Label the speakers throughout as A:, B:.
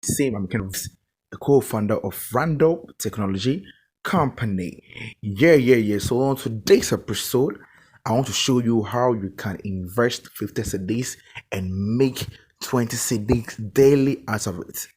A: Same, I'm kind of a co-founder of Randall Technology Company. Yeah. So on today's episode, I want to show you how you can invest 50 cedis and make 20 cedis daily out of it.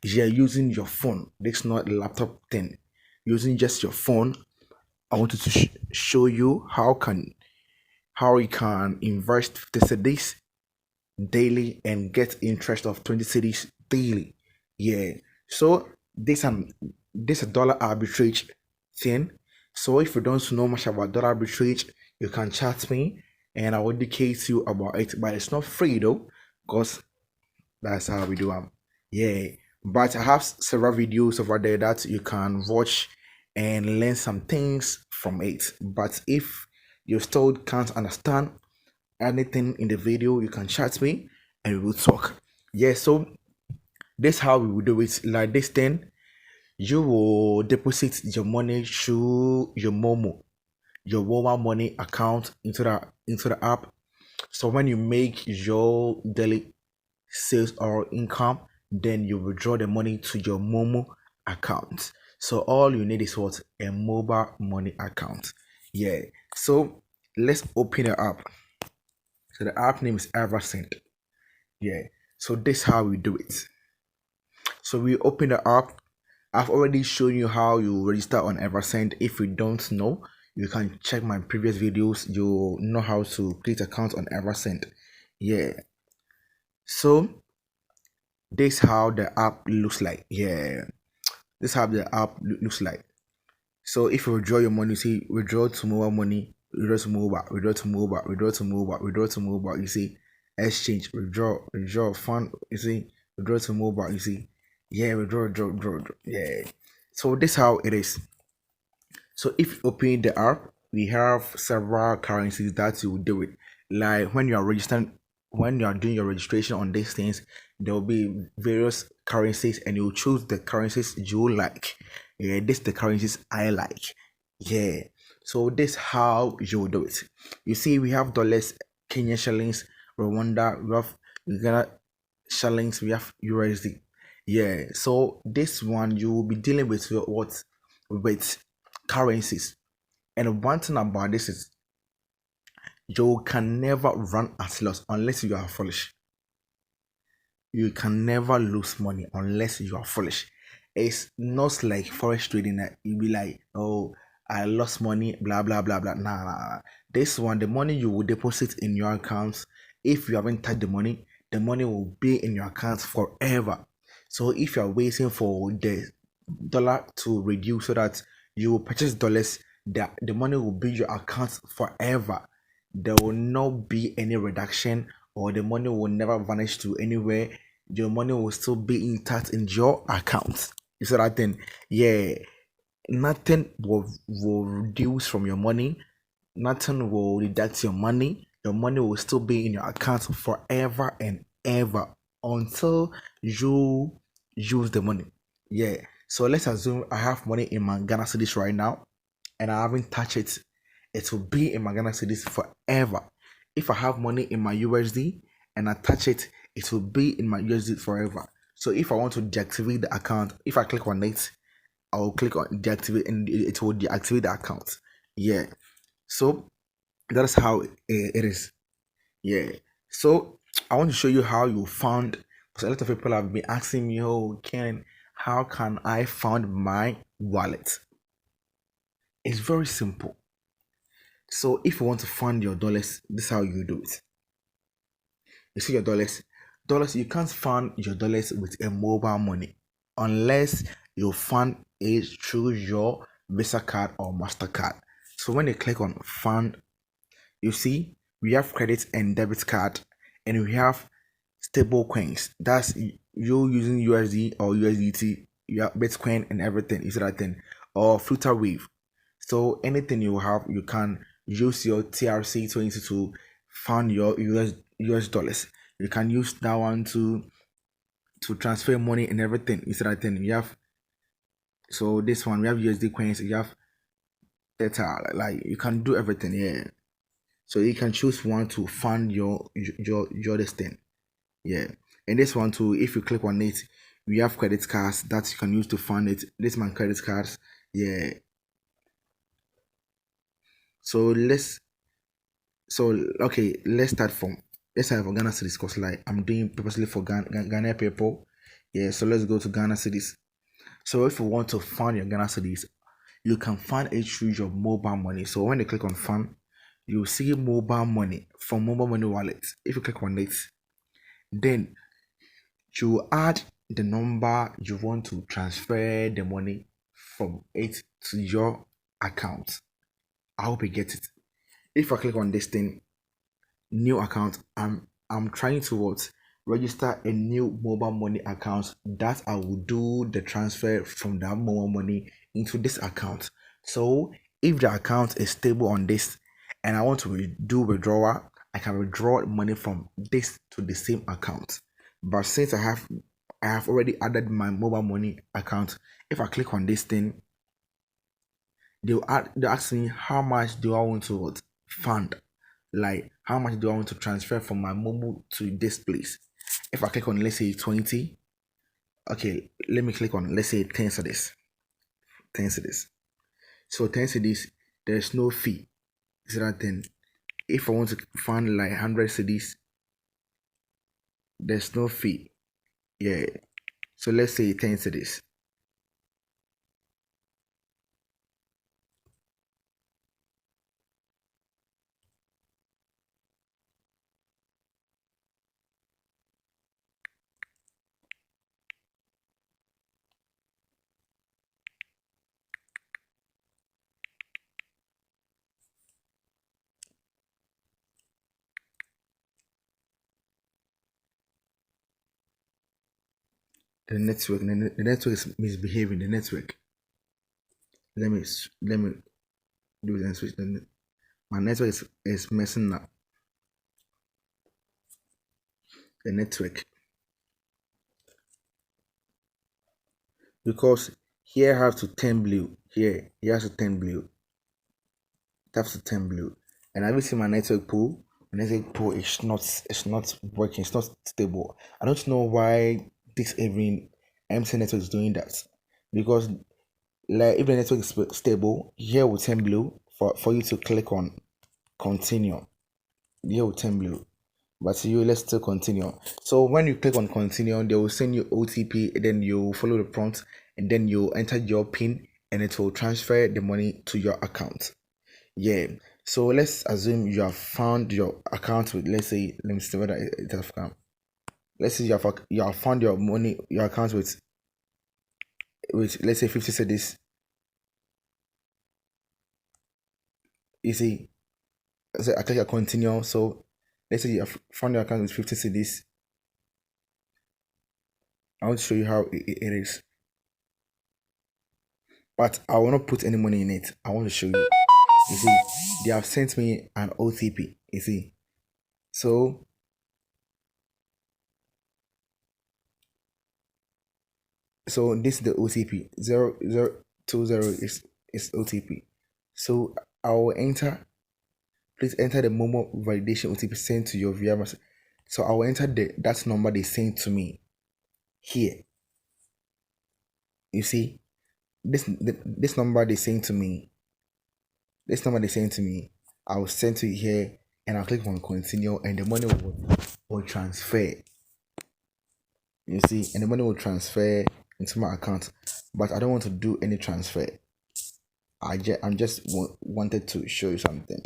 A: Yeah, using your phone. This is not a laptop thing. Using just your phone, I wanted to show you how you can invest 50 cedis daily and get interest of 20 cities daily. Yeah. So this a dollar arbitrage thing. So if you don't know much about dollar arbitrage, you can chat me and I will educate you about it. But it's not free though, because that's how we do them. Yeah. But I have several videos over there that you can watch and learn some things from it. But if you still can't understand anything in the video, you can chat me and we will talk. Yeah, so this how we will do it. Like this thing, you will deposit your money through your momo, your mobile money account into the app. So when you make your daily sales or income, then you withdraw the money to your momo account. So all you need is what? A mobile money account. Yeah, so let's open the app. So the app name is Eversend. Yeah, so this how we do it. So we open the app. I've already shown you how you register on Eversend. If you don't know, you can check my previous videos. You know how to create account on Eversend. Yeah, so this how the app looks like. Yeah, this how the app looks like. So if you withdraw your money, you see withdraw to mobile money, withdraw to mobile, withdraw to mobile, withdraw to mobile, withdraw to mobile. You see exchange, withdraw fund. You see withdraw to mobile. You see, yeah, withdraw. Yeah. So this how it is. So if you open the app, we have several currencies that you will do it. Like when you are registering, when you are doing your registration on these things, there will be various currencies, and you choose the currencies you like. Yeah, this the currencies I like. Yeah. So this how you do it. You see, we have dollars, Kenyan shillings, Rwanda, we have Ghana shillings, we have USD. Yeah. So this one you will be dealing with what with currencies. And one thing about this is you can never run at loss unless you are foolish. You can never lose money unless you are foolish. It's not like forex trading that you be like, oh, I lost money, blah blah blah blah. Nah. This one, the money you will deposit in your accounts, if you haven't touched the money will be in your accounts forever. So if you are waiting for the dollar to reduce so that you will purchase dollars, the money will be your account forever. There will not be any reduction, or the money will never vanish to anywhere. Your money will still be intact in your account. You see that thing? Yeah. Nothing will reduce from your money. Nothing will deduct your money. Your money will still be in your account forever and ever until you use the money. Yeah. So let's assume I have money in my Ghana cedis right now and I haven't touched it. It will be in my Ghana cedis forever. If I have money in my USD and I touch it, it will be in my USD forever. So if I want to deactivate the account, if I click on it, I will click on deactivate and it will deactivate the account. Yeah. So that's how it is. Yeah. So I want to show you how you found, because a lot of people have been asking me, oh, how can I find my wallet? It's very simple. So if you want to fund your dollars, this is how you do it. You see your dollars, you can't fund your dollars with a mobile money unless you fund it through your Visa card or MasterCard. So when you click on fund, you see we have credit and debit card, and we have stable coins. That's you using USD or USDT, you have Bitcoin and everything. Is that thing or Flutter Wave? So anything you have, you can use your TRC20 to fund your US dollars. You can use that one to transfer money and everything. Is that thing? We have, so this one we have USD coins. You have data, like you can do everything here. So you can choose one to fund your this thing. Yeah. And this one too, if you click on it, We have credit cards that you can use to fund it. This my credit cards. Yeah. So okay, let's start from Ghana cities because like I'm doing purposely for Ghana people. Yeah, so let's go to Ghana cities. So if you want to fund your Ghana cities, you can fund it through your mobile money. So when you click on fund, you see mobile money from mobile money wallet. If you click on it, then you add the number you want to transfer the money from it to your account. I hope you get it. If I click on this thing, new account, I'm trying to what, register a new mobile money account that I will do the transfer from that mobile money into this account. So if the account is stable on this and I want to do withdrawal, I can withdraw money from this to the same account. But since I have already added my mobile money account, if I click on this thing, they'll ask me how much do I want to fund, like how much do I want to transfer from my momo to this place. If I click on, let's say 20, okay, let me click on, let's say 10 cedis. 10 cedis. So 10 cedis, there's no fee. So that then if I want to fund like 100 cedis, there's no fee. Yeah. So let's say 10 cedis. The network is misbehaving. The network. Let me do the switch. My network is messing up. The network, because here have to turn blue. Here has to turn blue. It has to turn blue. And have you seen my network pool? My network pool is not working. It's not stable. I don't know why this even MC network is doing that. Because like if the network is stable, here will turn blue for you to click on continue. Here will turn blue. But let's still continue. So when you click on continue, they will send you OTP, then you follow the prompt, and then you enter your PIN, and it will transfer the money to your account. Yeah. So let's assume you have found your account with, let's say, let me see whether it has come. Let's say you have found your account with let's say 50 cedis. You see, so I click on continue. So let's say you have found your account with 50 cedis. I want to show you how it is. But I will not put any money in it. I want to show you. You see, they have sent me an OTP. You see, so this is the OTP. 0020 is OTP. So I will enter. Please enter the momo validation OTP sent to your VR. So I will enter that number they sent to me here. You see, this number they sent to me. This number they sent to me. I will send to you here, and I'll click on continue, and the money will transfer. You see, and the money will transfer into my account, but I don't want to do any transfer. I'm just wanted to show you something.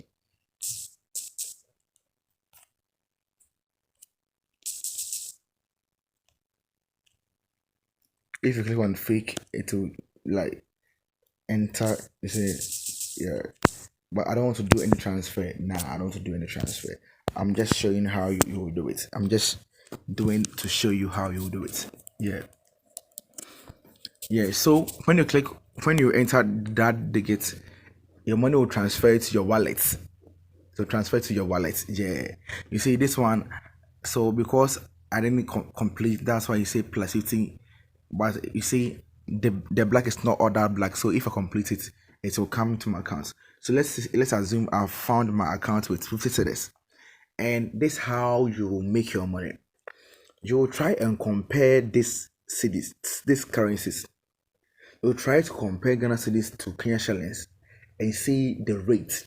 A: If you click on fake, it will like enter. You see, yeah, but I don't want to do any transfer. Nah, I don't want to do any transfer. I'm just showing how you will do it. I'm just doing to show you how you will do it. Yeah. Yeah, so when you enter that digit, your money will transfer to your wallet. So transfer to your wallet. Yeah. You see this one. So because I didn't complete, that's why you say plus 15. But you see the black is not all that black. So if I complete it, it will come to my account. So let's assume I've found my account with 50 cedis. And this is how you make your money. You will try and compare this cedis, these currencies. We'll try to compare Ghana cedis to Kenya shillings and see the rate.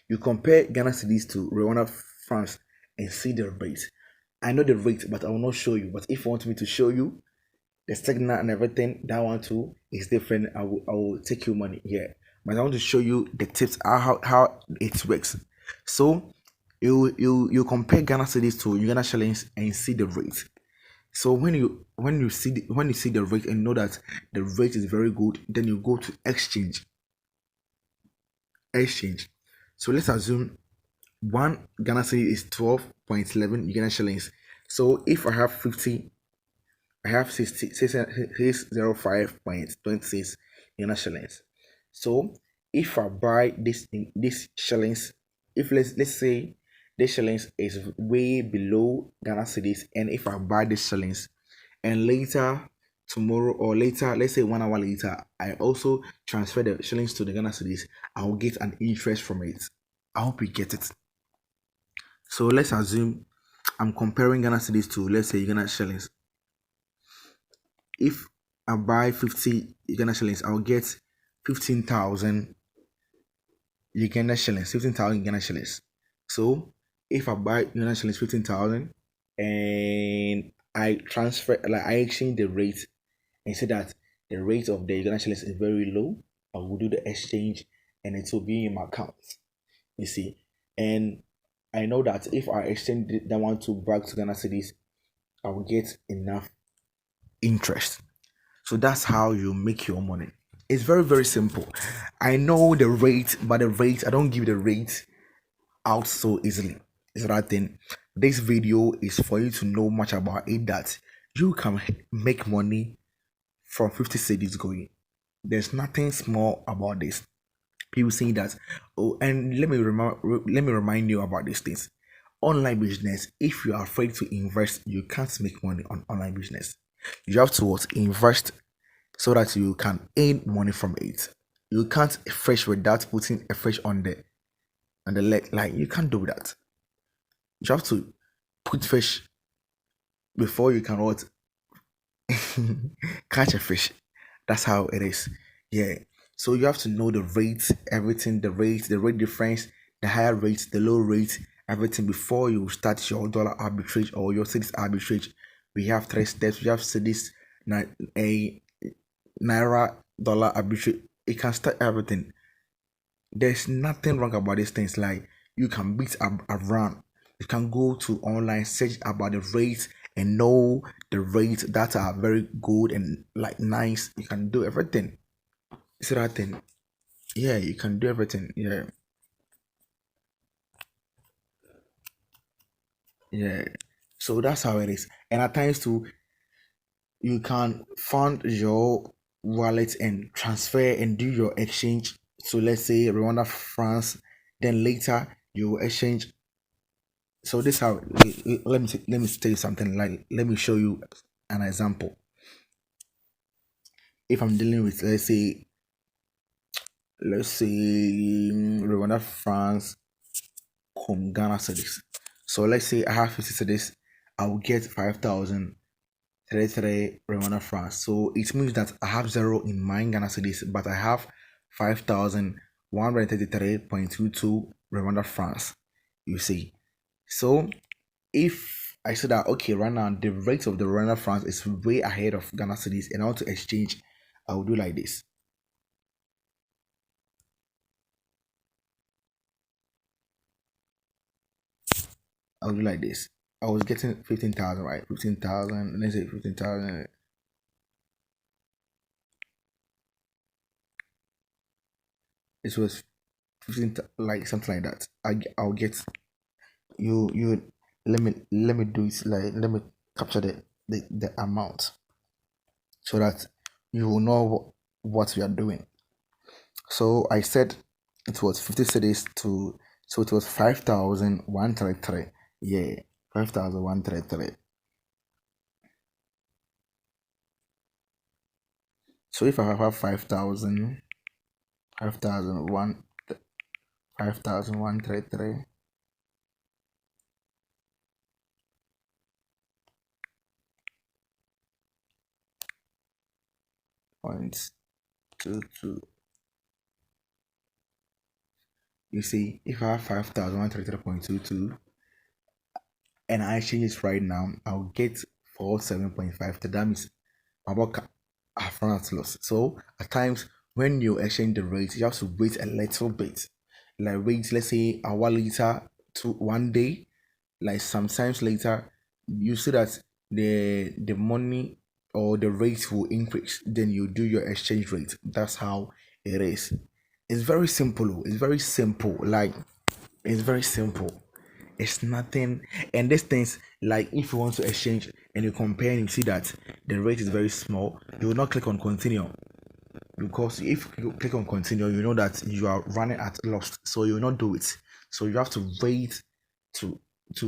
A: You compare Ghana cedis to Rwanda francs and see the rate. I know the rate, but I will not show you. But if you want me to show you the signal and everything, that one too is different. I will take you money here. But I want to show you the tips how it works. So you compare Ghana cedis to Uganda shillings and see the rate. So when you see the rate and know that the rate is very good, then you go to exchange. So let's assume one Ghana cedi is 12.11 Uganda shillings. So if I have 50, I have 605.26 Ghana shillings. So if I buy this shillings, if let's say this shillings is way below Ghana cedis, and if I buy this shillings and later tomorrow or later, let's say 1 hour later, I also transfer the shillings to the Ghana cedis, I will get an interest from it. I hope you get it. So let's assume I'm comparing Ghana cedis to, let's say, Ghana shillings. If I buy 50 Ghana shillings, I'll get 15,000 Uganda shillings, 15,000 Ghana shillings. So if I buy Ghana shillings 15,000 and I transfer, like I exchange the rate and say that the rate of the Uganda shillings is very low, I will do the exchange and it will be in my account. You see, and I know that if I exchange that one to back to Ghana cedis, I will get enough interest. So that's how you make your money. It's very, very simple. I know the rate, but the rate, I don't give the rate out so easily. Is that thing. This video is for you to know much about it, that you can make money from 50 cedis going. There's nothing small about this. People saying that, oh, and let me remind you about these things. Online business, if you are afraid to invest, you can't make money on online business. You have to what? Invest so that you can earn money from it. You can't fresh without putting a fresh on the leg. Like, you can't do that. You have to put fish before you can what? Catch a fish. That's how it is. Yeah. So you have to know the rate, everything, the rate difference, the higher rate, the low rate, everything before you start your dollar arbitrage or your cedis arbitrage. We have 3 steps. We have cedis, a naira dollar arbitrage. It can start everything. There's nothing wrong about these things. Like, you can beat around. You can go to online, search about the rates and know the rates that are very good and like nice. You can do everything. See that thing? Yeah, you can do everything. Yeah, yeah. So that's how it is. And at times too, you can fund your wallet and transfer and do your exchange. So let's say Rwanda, France, then later you exchange. So this how, let me tell you something. Like, let me show you an example. If I'm dealing with, let's say Rwanda, France, Ghana cedis. So let's say I have 50 cedis, I will get 5,033 Rwanda francs. So it means that I have zero in my Ghana cedis, but I have 5,133.22 Rwanda francs. You see. So if I say that, okay, right now the rate of the Rwanda francs is way ahead of Ghana cedis and I want to exchange, I will do like this. I'll do like this. I was getting 15,000, right? 15,000, let's say 15,000. It was 15, like something like that. I'll get you. Let me do it, like, let me capture the amount so that you will know what we are doing. So I said it was 50 cedis to, so it was 5,133. Yeah, 5,133. So if I have 5,000, 5,001, 5,133. 0.22. You see, if I have 5,133.22 and I change it right now, I'll get 47.5. That means about half run at loss. So at times when you exchange the rate, you have to wait a little bit. Like wait, let's say hour later to 1 day, like sometimes later, you see that the money or the rate will increase. Then you do your exchange rate. That's how it is. It's very simple. It's very simple. Like it's very simple. It's nothing. And these things, like if you want to exchange and you compare and you see that the rate is very small, you will not click on continue, because if you click on continue, you know that you are running at loss, so you will not do it. So you have to wait to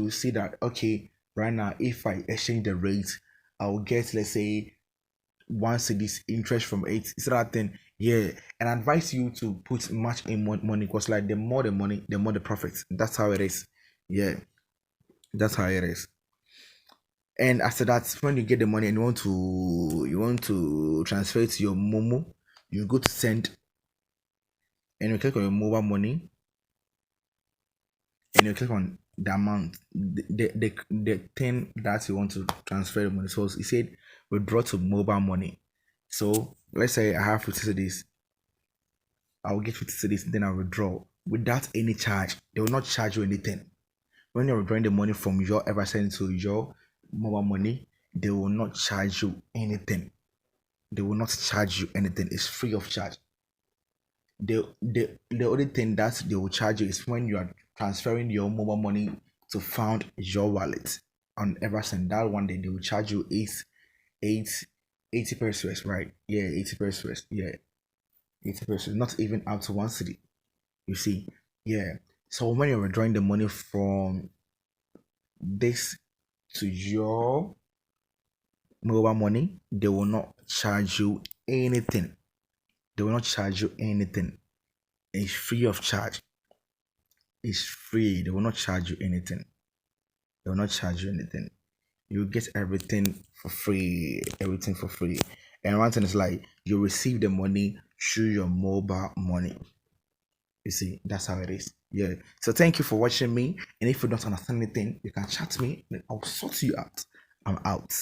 A: see that, okay, right now if I exchange the rate, I will get, let's say, 1 cedis interest from it. Is that thing? Yeah. And I advise you to put much in money, because like the more the money, the more the profit. That's how it is. Yeah, that's how it is. And after that, when you get the money and you want to transfer it to your momo, you go to send and you click on your mobile money and you click on the amount, the thing that you want to transfer the money. So it said withdraw to mobile money. So let's say I have 50 cedis, I'll get 50 cedis, then I'll withdraw without any charge. They will not charge you anything. When you're withdrawing the money from your Eversend to your mobile money, they will not charge you anything. They will not charge you anything. It's free of charge. The only thing that they will charge you is when you are transferring your mobile money to found your wallet on Eversend. That one day they will charge you eight 80 pesos, right? Yeah, 80 pesos. Yeah, 80 pesos. Not even up to 1 cedi. You see, yeah. So when you're withdrawing the money from this to your mobile money, they will not charge you anything. They will not charge you anything. It's free of charge. It's free. They will not charge you anything. They will not charge you anything. You get everything for free. Everything for free. And one thing is like you receive the money through your mobile money. You see, that's how it is. Yeah. So thank you for watching me. And if you don't understand anything, you can chat me and I'll sort you out. I'm out.